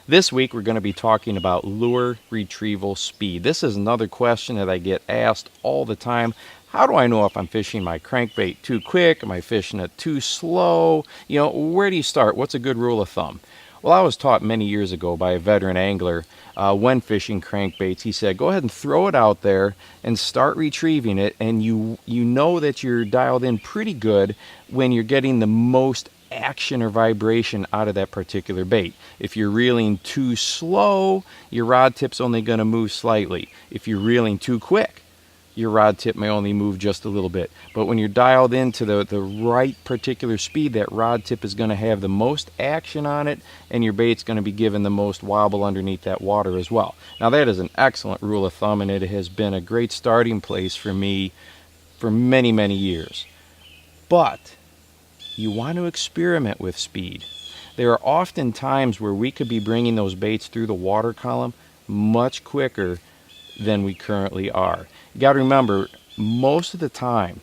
This week we're going to be talking about lure retrieval speed. This is another question that I get asked all the time. How do I know if I'm fishing my crankbait too quick? Am I fishing it too slow? Where do you start? What's a good rule of thumb? Well, I was taught many years ago by a veteran angler when fishing crankbaits. He said, go ahead and throw it out there and start retrieving it, and you know that you're dialed in pretty good when you're getting the most action or vibration out of that particular bait. If you're reeling too slow, your rod tip's only going to move slightly. If you're reeling too quick, your rod tip may only move just a little bit. But when you're dialed into the right particular speed, that rod tip is going to have the most action on it, and your bait's going to be given the most wobble underneath that water as well. Now that is an excellent rule of thumb, and it has been a great starting place for me for many, many years. But you want to experiment with speed. There are often times where we could be bringing those baits through the water column much quicker than we currently are. You got to remember, most of the time,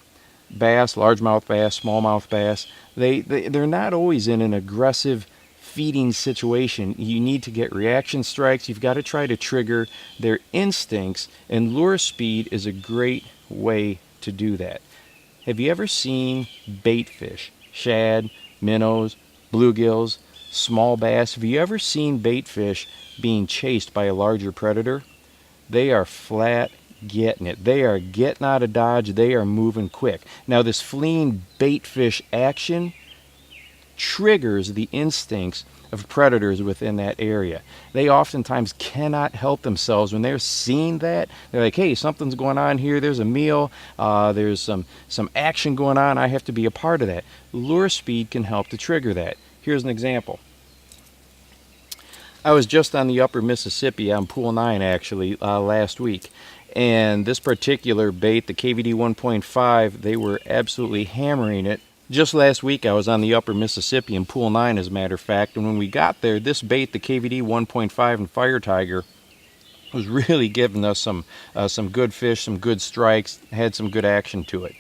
bass, largemouth bass, smallmouth bass, they're not always in an aggressive feeding situation. You need to get reaction strikes. You've got to try to trigger their instincts, and lure speed is a great way to do that. Have you ever seen bait fish, shad, minnows, bluegills, small bass? Have you ever seen bait fish being chased by a larger predator? They are flat getting it. They are getting out of dodge. They are moving quick. Now, this fleeing bait fish action triggers the instincts of predators within that area. They oftentimes cannot help themselves when they're seeing that. They're like, hey, something's going on here. There's a meal. There's some action going on. I have to be a part of that. Lure speed can help to trigger that. Here's an example. I was just on the upper Mississippi on Pool 9 actually last week, and this particular bait, the KVD 1.5, they were absolutely hammering it. Just last week I was on the upper Mississippi in Pool 9, as a matter of fact, and when we got there, this bait, the KVD 1.5 and Fire Tiger, was really giving us some good fish, some good strikes, had some good action to it.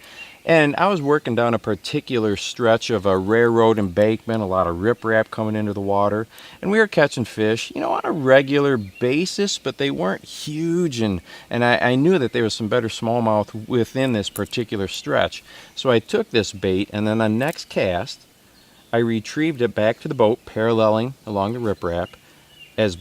And I was working down a particular stretch of a railroad embankment, a lot of riprap coming into the water, and we were catching fish, on a regular basis, but they weren't huge, and I knew that there was some better smallmouth within this particular stretch. So I took this bait, and then on next cast, I retrieved it back to the boat, paralleling along the riprap, as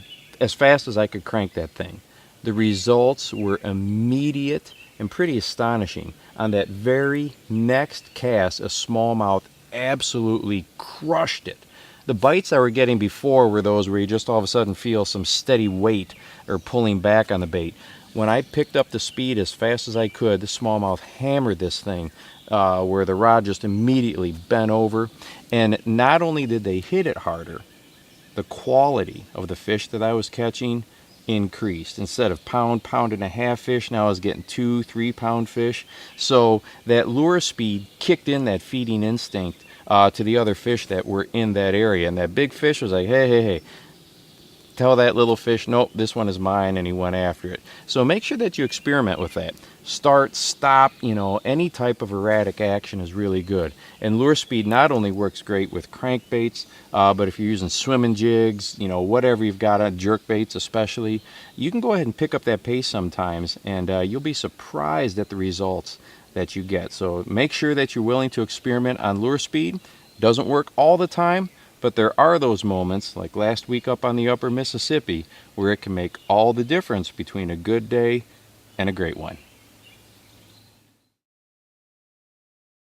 fast as I could crank that thing. The results were immediate and pretty astonishing. On that very next cast, a smallmouth absolutely crushed it. The bites I were getting before were those where you just all of a sudden feel some steady weight or pulling back on the bait. When I picked up the speed as fast as I could, the smallmouth hammered this thing where the rod just immediately bent over. And not only did they hit it harder, the quality of the fish that I was catching increased. Instead of pound and a half fish, now I was getting 2-3 pound fish. So that lure speed kicked in that feeding instinct to the other fish that were in that area, and that big fish was like, hey, tell that little fish, nope, this one is mine, and he went after it. So make sure that you experiment with that. Start, stop, any type of erratic action is really good. And lure speed not only works great with crankbaits, but if you're using swimming jigs, whatever you've got on jerk baits especially, you can go ahead and pick up that pace sometimes, and you'll be surprised at the results that you get. So make sure that you're willing to experiment on lure speed. Doesn't work all the time, but there are those moments, like last week up on the upper Mississippi, where it can make all the difference between a good day and a great one.